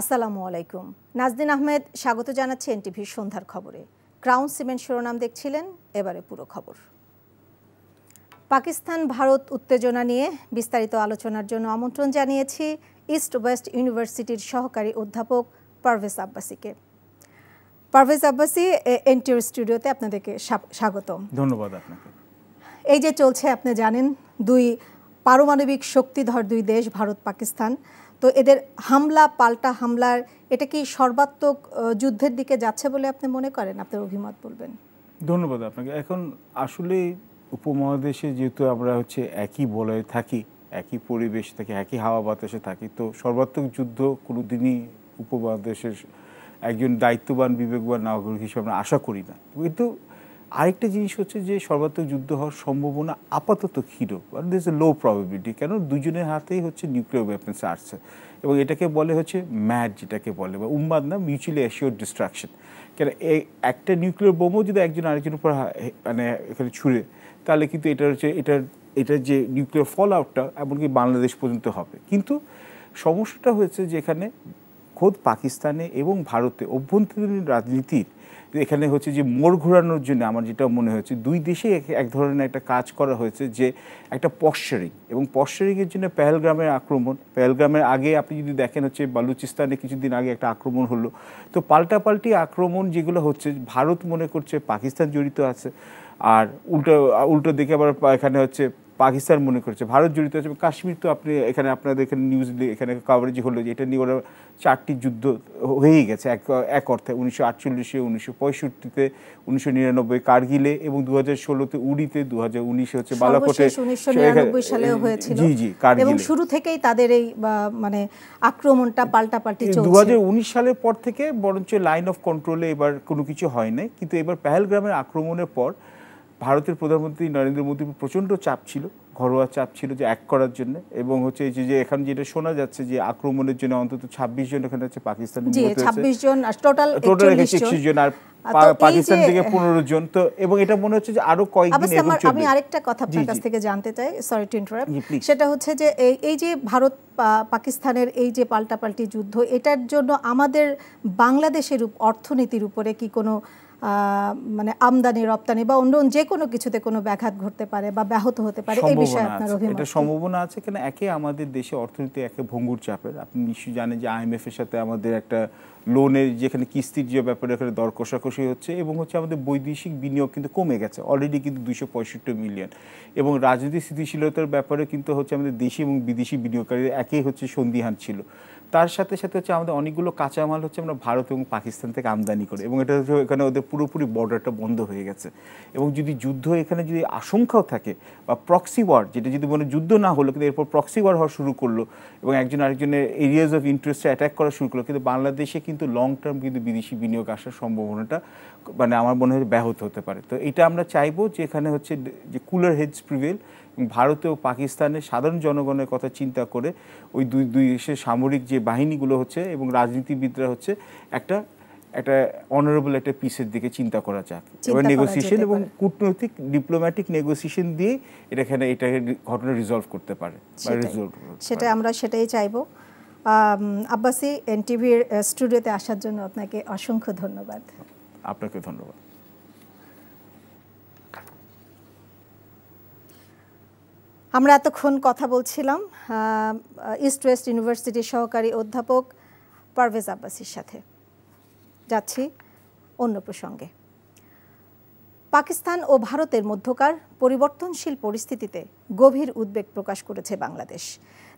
আসসালামু আলাইকুম। নাজদিন আহমেদ স্বাগত জানাচ্ছি এনটিভির সন্ধ্যার খবরে। ক্রাউন সিমেন্ট শিরোনাম দেখছিলেন, এবারে পুরো খবর। পাকিস্তান ভারত উত্তেজনা নিয়ে বিস্তারিত আলোচনার জন্য আমন্ত্রণ জানিয়েছি ইস্ট ওয়েস্ট ইউনিভার্সিটির সহকারী অধ্যাপক পারভেজ আব্বাসীকে। পারভেজ আব্বাসী, এনটিভির স্টুডিওতে আপনাদেরকে স্বাগতম। ধন্যবাদ আপনাকে। এই যে চলছে, আপনি জানেন, দুই পারমাণবিক শক্তিধর দুই দেশ ভারত পাকিস্তান, তো এদের হামলা পাল্টা হামলার এটা কি সর্বাত্মক যুদ্ধের দিকে যাচ্ছে বলে আপনি মনে করেন? আপনার অভিমত বলবেন। ধন্যবাদ আপনাকে। এখন আসলে উপমহাদেশে যেহেতু আমরা একই বলয়ে থাকি, একই পরিবেশ থাকি, একই হাওয়া বাতাসে থাকি, তো সর্বাত্মক যুদ্ধ কোনোদিনই উপমহাদেশের একজন দায়িত্ববান বিবেকবান নাগরিক হিসেবে আমরা আশা করি না। কিন্তু আরেকটা জিনিস হচ্ছে যে সর্বাত্মক যুদ্ধ হওয়ার সম্ভাবনা আপাতত ক্ষীণ, দিস এ লো প্রবাবিলিটি। কেন দুজনের হাতেই নিউক্লিয়ার ওয়েপন্স আসছে এবং এটাকে বলে ম্যাড, যেটাকে বলে, বা উন্মাদ না, মিউচুয়ালি অ্যাসিওর্ড ডিস্ট্রাকশন। কেন একটা নিউক্লিয়ার বোমও যদি একজন আরেকজনের উপর এখানে ছুঁড়ে, তাহলে কিন্তু এটার যে নিউক্লিয়ার ফল আউটটা এমনকি বাংলাদেশ পর্যন্ত হবে। কিন্তু সমস্যাটা হয়েছে যে এখানে খোদ পাকিস্তানে এবং ভারতে অভ্যন্তরীণ রাজনীতির এখানে যে মোড় ঘোরানোর জন্য আমার যেটা মনে হয়েছে, দুই দেশে এক ধরনের একটা কাজ করা হয়েছে, যে একটা পশ্চারিং, এবং পশ্চারিংয়ের জন্য পেহেলগ্রামের আক্রমণ। পেহেলগ্রামের আগে আপনি যদি দেখেন বালুচিস্তানে কিছুদিন আগে একটা আক্রমণ হলো। তো পাল্টাপাল্টি আক্রমণ যেগুলো ভারত মনে করছে পাকিস্তান জড়িত আছে, আর উল্টো দিকে আবার এখানে পাকিস্তান মনে করছে ভারত জড়িত আছে। কাশ্মীর তো আপনি এখানে আপনাদের এখানে নিউজ এখানে কাভারেজ হলো যে এটা নিয়ে ওরা 4টি যুদ্ধ হয়েই গেছে এক অর্থে। 1948-এ, 1965-তে, 1999 কার্গিলে, এবং 2016-তে উড়িতে, 2019-এ বালাকোটে, 1999 সালে হয়েছিল। জি, কার্গিলে। এবং শুরু থেকেই তাদের এই আক্রমণটা পাল্টাপাল্টি চলছে। 2019 সালের পর থেকে বরঞ্চ লাইন অফ কন্ট্রোলে এবার কোনো কিছু হয় নাই। কিন্তু এবার পেহেলগ্রামের আক্রমণের পর ভারতের প্রধানমন্ত্রী নরেন্দ্র মোদীর প্রচণ্ড চাপ ছিল, ঘরোয়া চাপ ছিল, যে এক করার জন্য। এবং যে এখন যেটা শোনা যাচ্ছে যে আক্রমণের জন্য অন্তত 26 জন এখানে পাকিস্তানি নিহত হয়েছে, 26 জন, টোটাল 41 জন, আর পাকিস্তান থেকে 15 জন। তো এবং এটা মনে হচ্ছে যে আরো কয়েকদিন এরকম চলবে। আমি আরেকটা কথা আপনার কাছ থেকে জানতে চাই, সরি টু ইন্টারাপ্ট। সেটা হচ্ছে যে এই যে ভারত পাকিস্তানের এই যে পাল্টাপাল্টি যুদ্ধ, এটার জন্য আমাদের বাংলাদেশের অর্থনীতির উপরে কি কোনো আমদানি রপ্তানি বা অন্য যে কোনো কিছুতে কোনো ব্যাঘাত ঘটতে পারে বা ব্যাহত হতে পারে, এই বিষয়ে আপনার অভিমত? এটা সম্ভাবনা আছে। কেন আমাদের দেশে অর্থনীতি ভঙ্গুর চাপের। আপনি নিশ্চয়ই জানেন যে IMF এর সাথে আমাদের একটা লোনের যেখানে কিস্তির যে ব্যাপারে এখানে দর কষাকষি হচ্ছে, এবং আমাদের বৈদেশিক বিনিয়োগ কিন্তু কমে গেছে অলরেডি, কিন্তু 265 মিলিয়ন। এবং রাজনৈতিক স্থিতিশীলতার ব্যাপারে কিন্তু আমাদের দেশি এবং বিদেশি বিনিয়োগকারীরা একই সন্দিহান ছিল। তার সাথে সাথে আমাদের অনেকগুলো কাঁচামাল আমরা ভারত এবং পাকিস্তান থেকে আমদানি করি, এবং এটা এখানে ওদের পুরোপুরি বর্ডারটা বন্ধ হয়ে গেছে। এবং যদি যুদ্ধ এখানে যদি আশঙ্কাও থাকে, বা প্রক্সি ওয়ার, যেটা যদি যুদ্ধ না হলো কিন্তু এরপর প্রক্সি ওয়ার হওয়া শুরু করলো, এবং একজন আরেকজনের এরিয়াজ অফ ইন্টারেস্টে অ্যাটাক করা শুরু করলো, কিন্তু বাংলাদেশে কিন্তু লং টার্ম কিন্তু বিদেশি বিনিয়োগ আসার সম্ভাবনাটা আমার মনে হয় ব্যাহত হতে পারে। তো এটা আমরা চাইবো যে এখানে যে কুলার হেডস প্রিভেল, ভারতে ও পাকিস্তানের সাধারণ জনগণের কথা চিন্তা করে ওই দুই দেশের সামরিক যে বাহিনীগুলো এবং রাজনীতিবিদরা একটা অনারেবল একটা পিসের দিকে চিন্তা করা যাক, এবং নেগোসিয়েশন এবং কূটনৈতিক ডিপ্লোম্যাটিক নেগোসিয়েশন দিয়ে এটা ঘটনা রিজলভ করতে পারে। সেটাই চাইবো। আব্বাসী, এনটিভির স্টুডিওতে আসার জন্য আপনাকে অসংখ্য ধন্যবাদ। আপনাকে ধন্যবাদ। আমরা এতক্ষণ কথা বলছিলাম ইস্ট ওয়েস্ট ইউনিভার্সিটির সহকারী অধ্যাপক পারভেজ আব্বাসীর সাথে। যাচ্ছি অন্য প্রসঙ্গে। পাকিস্তান ও ভারতের মধ্যকার পরিবর্তনশীল পরিস্থিতিতে গভীর উদ্বেগ প্রকাশ করেছে বাংলাদেশ।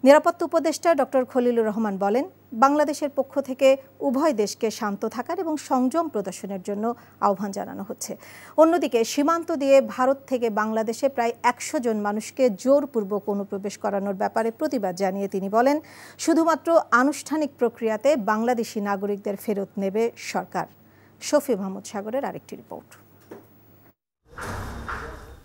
নিরাপত্তা উপদেষ্টা ডক্টর খলিলুর রহমান বলেন, বাংলাদেশের পক্ষ থেকে উভয় দেশকে শান্ত থাকার এবং সংযম প্রদর্শনের জন্য আহ্বান জানানো হচ্ছে। অন্যদিকে সীমান্ত দিয়ে ভারত থেকে বাংলাদেশে প্রায় 100 জন মানুষকে জোরপূর্বক অনুপ্রবেশ করানোর ব্যাপারে প্রতিবাদ জানিয়ে তিনি বলেন, শুধুমাত্র আনুষ্ঠানিক প্রক্রিয়াতে বাংলাদেশি নাগরিকদের ফেরত নেবে সরকার। শফি মাহমুদ সাগরের আরেকটি রিপোর্ট।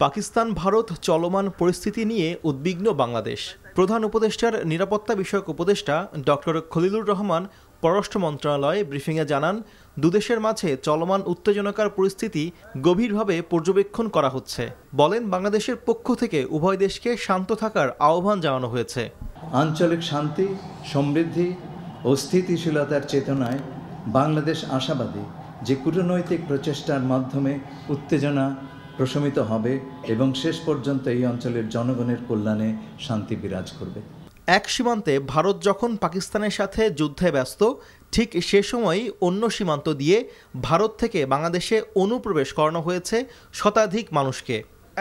পাকিস্তান ভারত চলমান পরিস্থিতি নিয়ে উদ্বিগ্ন বাংলাদেশ। প্রধান উপদেষ্টার নিরাপত্তা বিষয়ক উপদেষ্টা ডক্টর খলিলুর রহমান পররাষ্ট্র মন্ত্রণালয়ে ব্রিফিংয়ে জানান, দুদেশের মাঝে চলমান উত্তেজনাকর পরিস্থিতি গভীরভাবে পর্যবেক্ষণ করা হচ্ছে। বলেন, বাংলাদেশের পক্ষ থেকে উভয় দেশকে শান্ত থাকার আহ্বান জানানো হয়েছে। আঞ্চলিক শান্তি, সমৃদ্ধি ও স্থিতিশীলতার চেতনায় বাংলাদেশ আশাবাদী যে কূটনৈতিক প্রচেষ্টার মাধ্যমে উত্তেজনা প্রশমিত হবে এবং শেষ পর্যন্ত এই অঞ্চলের জনগণের কল্যাণে শান্তি বিরাজ করবে। এক সীমান্তে ভারত যখন পাকিস্তানের সাথে যুদ্ধে ব্যস্ত, ঠিক সে সময়ই অন্য সীমান্ত দিয়ে ভারত থেকে বাংলাদেশে অনুপ্রবেশ করানো হয়েছে শতাধিক মানুষকে।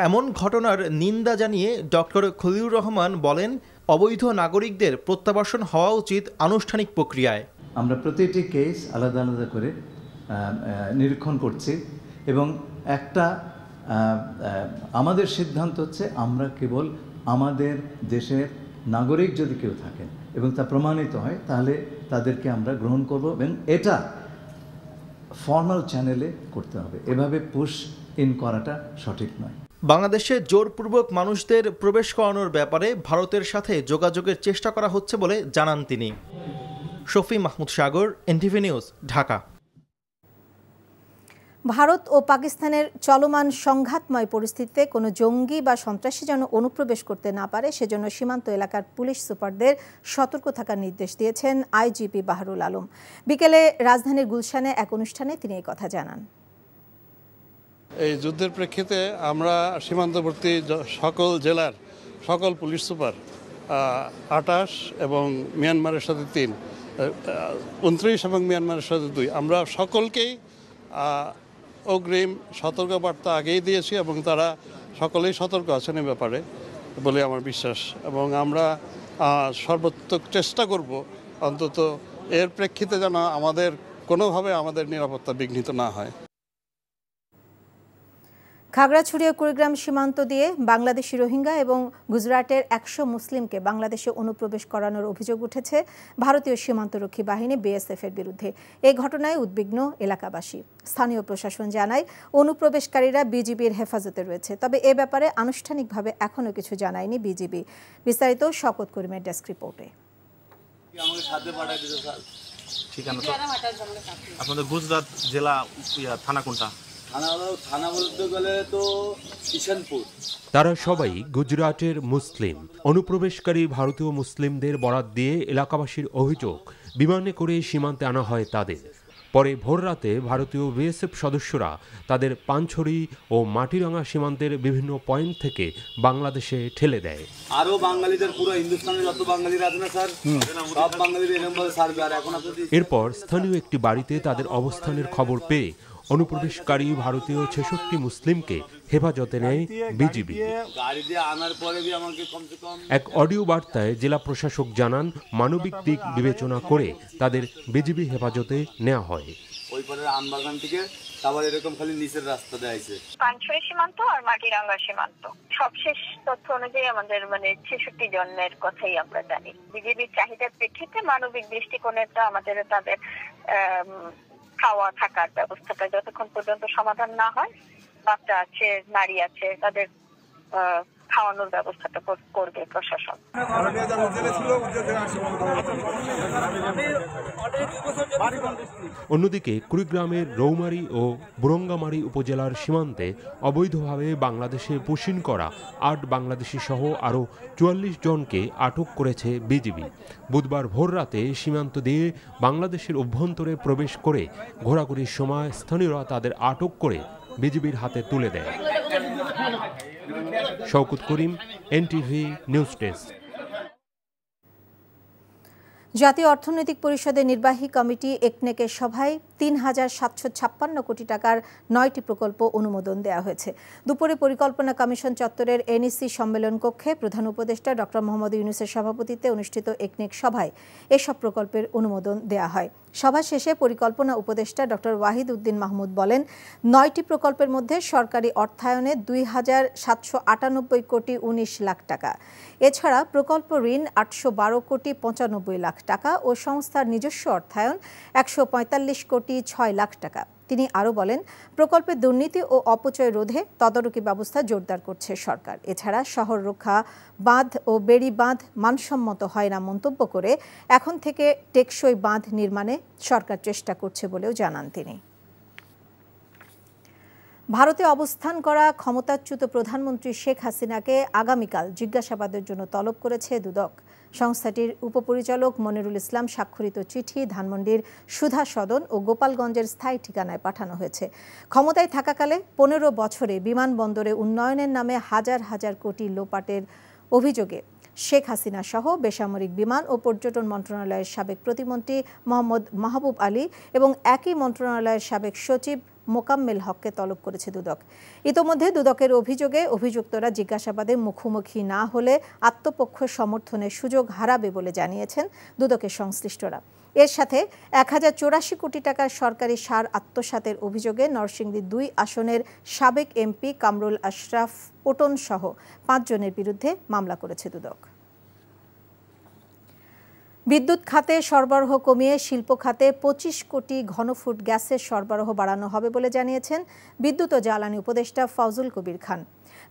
এমন ঘটনার নিন্দা জানিয়ে ডক্টর খলিলুর রহমান বলেন, অবৈধ নাগরিকদের প্রত্যাবাসন হওয়া উচিত আনুষ্ঠানিক প্রক্রিয়ায়। আমরা প্রতিটি কেস আলাদা আলাদা করে নিরীক্ষণ করছি এবং একটা আমাদের সিদ্ধান্ত হচ্ছে আমরা কেবল আমাদের দেশের নাগরিক যদি কেউ থাকেন এবং তা প্রমাণিত হয় তাহলে তাদেরকে আমরা গ্রহণ করব এবং এটা ফর্মাল চ্যানেলে করতে হবে। এভাবে পুশ ইন করাটা সঠিক নয়। বাংলাদেশে জোরপূর্বক মানুষদের প্রবেশ করানোর ব্যাপারে ভারতের সাথে যোগাযোগের চেষ্টা করা হচ্ছে বলে জানান তিনি। শফি মাহমুদ সাগর, এনটিভি নিউজ, ঢাকা। ভারত ও পাকিস্তানের চলমান সংঘাতময় পরিস্থিতিতে কোনো জঙ্গি বা সন্ত্রাসী যেন অনুপ্রবেশ করতে না পারে সেজন্য সীমান্ত এলাকার পুলিশ সুপারদের সতর্ক থাকার নির্দেশ দিয়েছেন আইজিপি বাহারুল আলম। বিকেলে রাজধানীর গুলশানে এক অনুষ্ঠানে তিনি এই কথা জানান। এই যুদ্ধের প্রেক্ষিতে আমরা সীমান্তবর্তী সকল জেলার সকল পুলিশ সুপার 28 এবং মিয়ানমারের সাথে 3, 29 এবং মিয়ানমারের সাথে 2, আমরা সকলকেই অগ্রিম সতর্কবার্তা আগেই দিয়েছি এবং তারা সকলেই সতর্ক আছেন এ ব্যাপারে বলে আমার বিশ্বাস। এবং আমরা সর্বাত্মক চেষ্টা করব অন্তত এর প্রেক্ষিতে যেন আমাদের কোনোভাবে আমাদের নিরাপত্তা বিঘ্নিত না হয়। খাগড়াছড়ি ও কুড়িগ্রাম সীমান্ত দিয়ে বাংলাদেশি রোহিঙ্গা এবং গুজরাটের 100 মুসলিমকে বাংলাদেশে অনুপ্রবেশ করানোর অভিযোগ উঠেছে ভারতীয় সীমান্তরক্ষী বাহিনী বিএসএফের বিরুদ্ধে। এই ঘটনায় উদ্বিগ্ন এলাকাবাসী। স্থানীয় প্রশাসন জানায় অনুপ্রবেশকারীরা বিজিবির হেফাজতে রয়েছে, তবে এ ব্যাপারে আনুষ্ঠানিকভাবে এখনও কিছু জানায়নি বিজিবি। বিস্তারিত শওকত করিমের ডেস্ক রিপোর্টে। আপনাদের গুজরাট জেলা থানা কোনটা? থানা বলতে গেলে তো কিষানপুর। তারা সবাই গুজরাটের মুসলিম। অনুপ্রবেশকারী ভারতীয় মুসলিমদের বরাত দিয়ে এলাকাবাসীর অভিযোগ বিমানে করে সীমান্তে আনা হয় তাদের। পরে ভোররাতে ভারতীয় বিএসএফ সদস্যরা তাদের পানছড়ি ও মাটিরাঙ্গা সীমান্তের বিভিন্ন পয়েন্ট থেকে বাংলাদেশে ঠেলে দেয়। আরো বাঙালিদের পুরো হিন্দুস্তানের যত বাঙালিরা আছে না স্যার, সব বাঙালিদের এরকমভাবে সার্ভে। আর এখন এরপর স্থানীয় একটি বাড়িতে তাদের অবস্থানের খবর পেয়ে অনুপ্রবেশকারী ভারতীয় 66 মুসলিমকে হেফাজতে নেয় বিজিবি। এক অডিও বার্তায় জেলা প্রশাসক জানান, মানবিক দিক বিবেচনা করে তাদের বিজিবি হেফাজতে নেওয়া হয়। ওই পরে আমবাগান থেকে আবার এরকম খালি নিচের রাস্তা দেয়াইছে। পানছড়ি সীমান্ত আর মাটিরাঙ্গা সীমান্ত সবশেষ তথ্য অনুযায়ী আমাদের 66 জনের কথাই আমরা জানি। বিজিবির চাহিদার প্রেক্ষিতে মানবিক দৃষ্টিকোণেটা আমাদের তাদের খাওয়া থাকার ব্যবস্থাটা যতক্ষণ পর্যন্ত সমাধান না হয়, বাচ্চা আছে, নারী আছে, তাদের খাওয়ানোর ব্যবস্থাটা করবে প্রশাসন। অন্যদিকে কুড়িগ্রামের রৌমারী ও বুরঙ্গামারী উপজেলার সীমান্তে অবৈধভাবে বাংলাদেশে পুশিন করা 8 বাংলাদেশি সহ আরও 44 জনকে আটক করেছে বিজিবি। বুধবার ভোররাতে সীমান্ত দিয়ে বাংলাদেশের অভ্যন্তরে প্রবেশ করে ঘোরাঘুরির সময় স্থানীয়রা তাদের আটক করে বিজিবির হাতে তুলে দেয়। শওকত করিম, এনটিভি নিউজ ডেস্ক। জাতীয় অর্থনৈতিক পরিষদের নির্বাহী কমিটি একনেকের সভায় ৩,৭৫৬ কোটি টাকার 9টি প্রকল্প অনুমোদন দেওয়া হয়েছে। দুপুরে পরিকল্পনা কমিশন চত্বরের এনইসি সম্মেলন কক্ষে প্রধান উপদেষ্টা ডক্টর মোহাম্মদ ইউনূসের সভাপতিত্বে অনুষ্ঠিত একনেক সভায় এসব প্রকল্পের অনুমোদন দেওয়া হয়। সভা শেষে পরিকল্পনা উপদেষ্টা ডক্টর ওয়াহিদ উদ্দিন মাহমুদ বলেন, 9টি প্রকল্পের মধ্যে সরকারি অর্থায়নে 2,798 কোটি 19 লাখ টাকা। এছাড়া প্রকল্প ঋণ 812 কোটি 95 লাখ টাকা ও সংস্থার নিজস্ব অর্থায়ন 145 কোটি 6 লাখ টাকা। তিনি আরও বলেন, প্রকল্পের দুর্নীতি ও অপচয় রোধে তদারকি ব্যবস্থা জোরদার করছে সরকার। এছাড়া শহর রক্ষা, বাঁধ ও বেড়ি বাঁধ মানসম্মত হয় না মন্তব্য করে এখন থেকে টেকসই বাঁধ নির্মাণে সরকার চেষ্টা করছে বলেও জানান তিনি। ভারতে অবস্থান করা ক্ষমতাচ্যুত প্রধানমন্ত্রী শেখ হাসিনাকে আগামীকাল জিজ্ঞাসাবাদের জন্য তলব করেছে দুদক। সংস্থাটির উপপরিচালক মনিরুল ইসলাম স্বাক্ষরিত চিঠি ধানমন্ডির সুধা সদন ও গোপালগঞ্জের স্থায়ী ঠিকানায় পাঠানো হয়েছে। ক্ষমতায় থাকাকালে 15 বছরে বিমানবন্দরে উন্নয়নের নামে হাজার হাজার কোটি লোপাটের অভিযোগে শেখ হাসিনা সহ বেসামরিক বিমান ও পর্যটন মন্ত্রণালয়ের সাবেক প্রতিমন্ত্রী মোহাম্মদ মাহবুব আলী এবং একই মন্ত্রণালয়ের সাবেক সচিব মোকাম্মেল হককে তলব করেছে দুদক। ইতোমধ্যে দুদকের অভিযোগে অভিযুক্তরা জিজ্ঞাসাবাদে মুখোমুখি না হলে আত্মপক্ষ সমর্থনের সুযোগ হারাবে বলে জানিয়েছেন দুদকের সংশ্লিষ্টরা। এর সাথে 1084 কোটি টাকার সরকারি সার আত্মসাতের অভিযোগে নরসিংদী 2 আসনের সাবেক এমপি কামরুল আশরাফ পটন সহ 5 জনের বিরুদ্ধে মামলা করেছে দুদক। বিদ্যুৎ খাতে সরবরাহ কমিয়ে শিল্প খাতে 25 কোটি ঘনফুট গ্যাসের সরবরাহ বাড়ানো হবে বলে জানিয়েছেন বিদ্যুৎ ও জ্বালানি উপদেষ্টা ফজল কবির খান।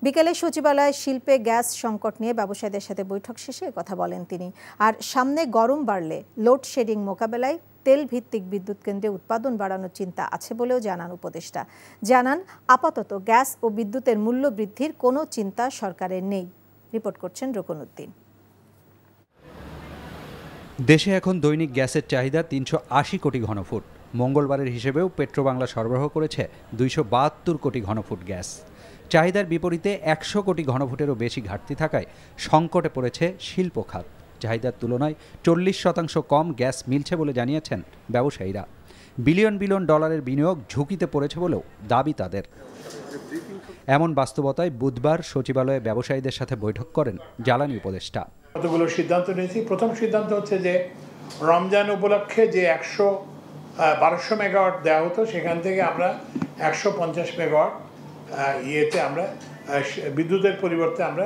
বিকেলে সচিবালয়ে শিল্পে গ্যাস সংকট নিয়ে ব্যবসায়ীদের সাথে বৈঠক শেষে কথা বলেন তিনি। আর সামনে গরম বাড়লে লোডশেডিং মোকাবেলায় তেল ভিত্তিক বিদ্যুৎ কেন্দ্রে উৎপাদন বাড়ানোর চিন্তা আছে বলেও জানান উপদেষ্টা। জানান আপাতত গ্যাস ও বিদ্যুতের মূল্য বৃদ্ধির কোনো চিন্তা সরকারের নেই। রিপোর্ট করছেন রকনউদ্দিন। দেশে এখন দৈনিক গ্যাসের চাহিদা 380 কোটি ঘনফুট। মঙ্গলবারের হিসেবেও পেট্রোবাংলা সরবরাহ করেছে 272 কোটি ঘনফুট গ্যাস। চাহিদার বিপরীতে 100 কোটি ঘনফুটেরও বেশি ঘাটতি থাকায় সংকটে পড়েছে শিল্প খাত। চাহিদার তুলনায় 40% কম গ্যাস মিলছে বলে জানিয়েছেন ব্যবসায়ীরা। বিলিয়ন বিলিয়ন ডলারের বিনিয়োগ ঝুঁকিতে পড়েছে বলেও দাবি তাদের। এমন বাস্তবতায় বুধবার সচিবালয়ে ব্যবসায়ীদের সাথে বৈঠক করেন জ্বালানি উপদেষ্টা। কতগুলো সিদ্ধান্ত নিয়েছি। প্রথম সিদ্ধান্ত হচ্ছে যে রমজান উপলক্ষে যে 1200 মেগাওয়াট দেওয়া হতো সেখান থেকে আমরা 150 মেগাওয়াট আমরা বিদ্যুতের পরিবর্তে আমরা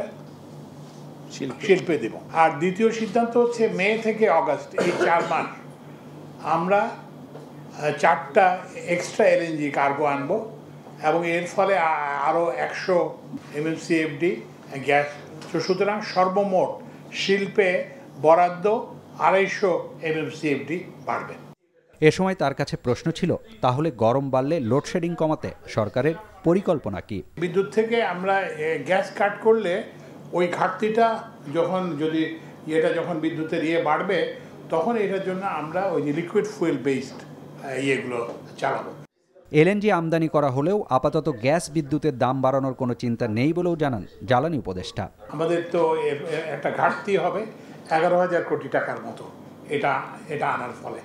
শিল্পে দেব। আর দ্বিতীয় সিদ্ধান্ত হচ্ছে মে থেকে অগাস্ট এই 4 মাস আমরা 4টা এক্সট্রা এলএনজি কার্গো আনবো এবং এর ফলে আরও 100 MMCFD গ্যাস। সুতরাং সর্বমোট শিল্পে বরাদ্দ 250 MMCFD বাড়বে। এ সময় তার কাছে প্রশ্ন ছিল, তাহলে গরম বাড়লে লোডশেডিং কমাতে সরকারের পরিকল্পনা কি? বিদ্যুৎ থেকে আমরা গ্যাস কাট করলে ওই ঘাটতিটা যখন বিদ্যুতের বাড়বে তখন এটার জন্য আমরা ওই লিকুইড ফুয়েল বেসড ইয়েগুলো চালাবো। এলএনজি আমদানি করা হলেও আপাতত গ্যাস বিদ্যুতের দাম বাড়ানোর কোনো চিন্তা নেই বলেও জানান জ্বালানি উপদেষ্টা। আমাদের তো একটা ঘাটতি হবে 11,000 কোটি টাকার মতো এটা আনার ফলে।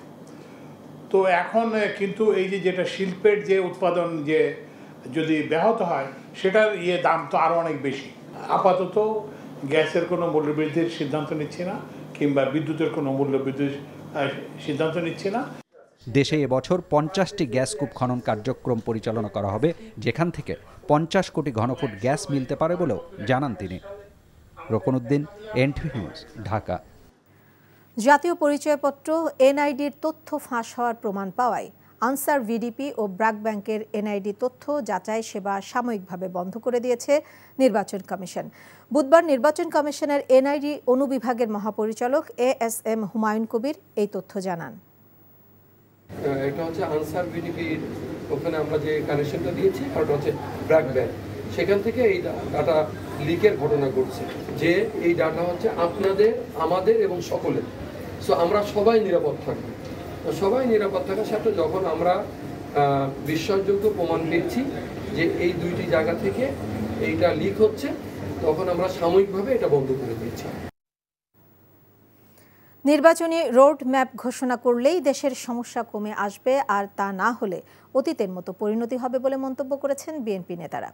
তো এখন কিন্তু এই যেটা শিল্পের যে উৎপাদন যদি ব্যাহত হয় সেটার দাম তো আরও অনেক বেশি। আপাতত গ্যাসের কোনো মূল্যবৃদ্ধির সিদ্ধান্ত নিচ্ছি না, কিংবা বিদ্যুতের কোনো মূল্যবৃদ্ধির সিদ্ধান্ত নিচ্ছি না। দেশে এবছর 50টি গ্যাস কূপ খনন কার্যক্রম পরিচালনা করা হবে, যেখান থেকে 50 কোটি ঘনফুট গ্যাস মিলতে পারে বলেও জানান তিনি। রকনউদ্দিন, এনটিভি নিউজ, ঢাকা। জাতীয় পরিচয়পত্র এনআইডির তথ্য ফাঁস হওয়ার প্রমাণ পাওয়ায় আনসার ভিডিপি ও ব্র্যাক ব্যাংকের এনআইডি তথ্য যাচাই সেবা সাময়িকভাবে বন্ধ করে দিয়েছে নির্বাচন কমিশন। বুধবার নির্বাচন কমিশনের এনআইডি অনুবিভাগের মহাপরিচালক ASM হুমায়ুন কবির এই তথ্য জানান। এটা হচ্ছে আনসার ভিডিপির ওখানে আমরা যে কানেকশনটা দিয়েছি আর ওটা হচ্ছে ব্র্যাক ব্যাংক, সেখান থেকে এই ডাটা লিকের ঘটনা ঘটছে। যে এই ডাটা হচ্ছে আপনাদের, আমাদের এবং সকলের। সো আমরা সবাই নিরাপদ থাকবো। সবাই নিরাপদ থাকার সাথে যখন আমরা বিশ্বাসযোগ্য প্রমাণ পেয়েছি যে এই 2টি জায়গা থেকে এইটা লিক হচ্ছে, তখন আমরা সাময়িকভাবে এটা বন্ধ করে দিয়েছি। নির্বাচনী রোড ম্যাপ ঘোষণা করলেই দেশের সমস্যা কমে আসবে, আর তা না হলে অতীতের মতো পরিণতি হবে বলে মন্তব্য করেছেন বিএনপি নেতারা।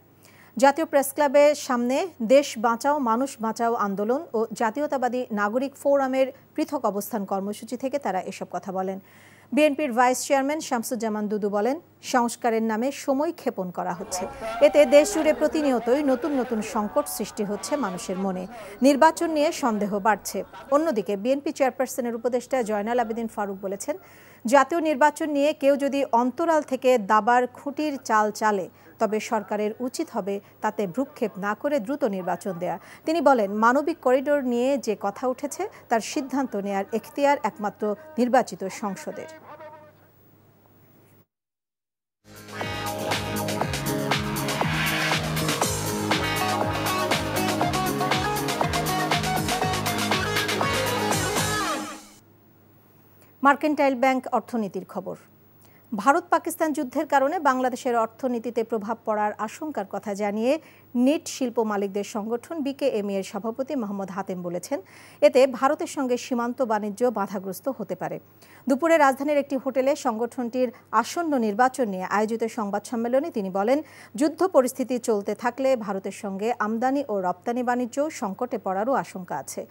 জাতীয় প্রেসক্লাবের সামনে দেশ বাঁচাও মানুষ বাঁচাও আন্দোলন ও জাতীয়তাবাদী নাগরিক ফোরামের পৃথক অবস্থান কর্মসূচি থেকে তারা এসব কথা বলেন। বিএনপির ভাইস চেয়ারম্যান শামসুজ্জামান দুদু বলেন, সংস্কারের নামে সময় ক্ষেপণ করা হচ্ছে। এতে দেশ জুড়ে প্রতিনিয়তই নতুন নতুন সংকট সৃষ্টি হচ্ছে মানুষের মনে। নির্বাচন নিয়ে সন্দেহ বাড়ছে। অন্যদিকে বিএনপি চেয়ারপারসনের উপদেষ্টা জয়নাল আবেদিন ফারুক বলেছেন, জাতীয় নির্বাচন নিয়ে কেউ যদি অন্তরাল থেকে দাবার খুঁটির চাল চালে তবে সরকারের উচিত হবে তাতে ভ্রুক্ষেপ না করে দ্রুত নির্বাচন দেয়া। তিনি বলেন, মানবিক করিডোর নিয়ে যে কথা উঠেছে তার সিদ্ধান্ত নেয়ার এখতিয়ার একমাত্র নির্বাচিত সংসদের। মার্কেন্টাইল ব্যাংক অর্থনীতির খবর। ভারত পাকিস্তান যুদ্ধের কারণে বাংলাদেশের অর্থনীতিতে প্রভাব পড়ার আশঙ্কার কথা জানিয়ে নিট শিল্প মালিকদের সংগঠন বিকেএমই এর সভাপতি মোহাম্মদ হাতেম বলেছেন, এতে ভারতের সঙ্গে সীমান্ত বাণিজ্য বাধাগ্রস্ত হতে পারে। দুপুরে রাজধানীর একটি হোটেলে সংগঠনটির আসন্ন নির্বাচন নিয়ে আয়োজিত সংবাদ সম্মেলনে তিনি বলেন, যুদ্ধ পরিস্থিতি চলতে থাকলে ভারতের সঙ্গে আমদানি ও রপ্তানি বাণিজ্য সংকটে পড়ারও আশঙ্কা আছে।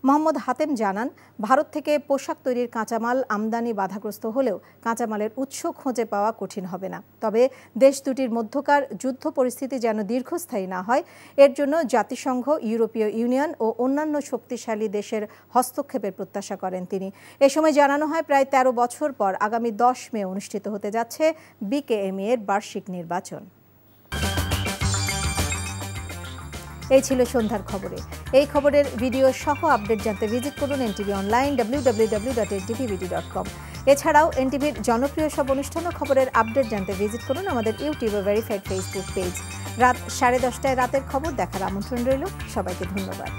মোহাম্মদ হাতেম জানান, ভারত থেকে পোশাক তৈরির কাঁচামাল আমদানি বাধাগ্রস্ত হলেও কাঁচামালের উৎস খুঁজে পাওয়া কঠিন হবে না। তবে দেশ দুটির মধ্যকার যুদ্ধ পরিস্থিতি যেন দীর্ঘস্থায়ী না হয়, এর জন্য জাতিসংঘ, ইউরোপীয় ইউনিয়ন ও অন্যান্য শক্তিশালী দেশের হস্তক্ষেপের প্রত্যাশা করেন তিনি। এ সময় জানানো হয়, প্রায় 13 বছর পর আগামী 10 মে অনুষ্ঠিত হতে যাচ্ছে বিকেএমই এর বার্ষিক নির্বাচন। এই ছিল সন্ধ্যার খবরে। এই খবরের ভিডিও সহ আপডেট জানতে ভিজিট করুন এনটিভি অনলাইন www.ntvbd.com। এছাড়াও এনটিভির জনপ্রিয় সব অনুষ্ঠান ও খবরের আপডেট জানতে ভিজিট করুন আমাদের ইউটিউব ও ভেরিফাইড ফেসবুক পেজ। রাত 10:30টায় রাতের খবর দেখার আমন্ত্রণ রইল। সবাইকে ধন্যবাদ।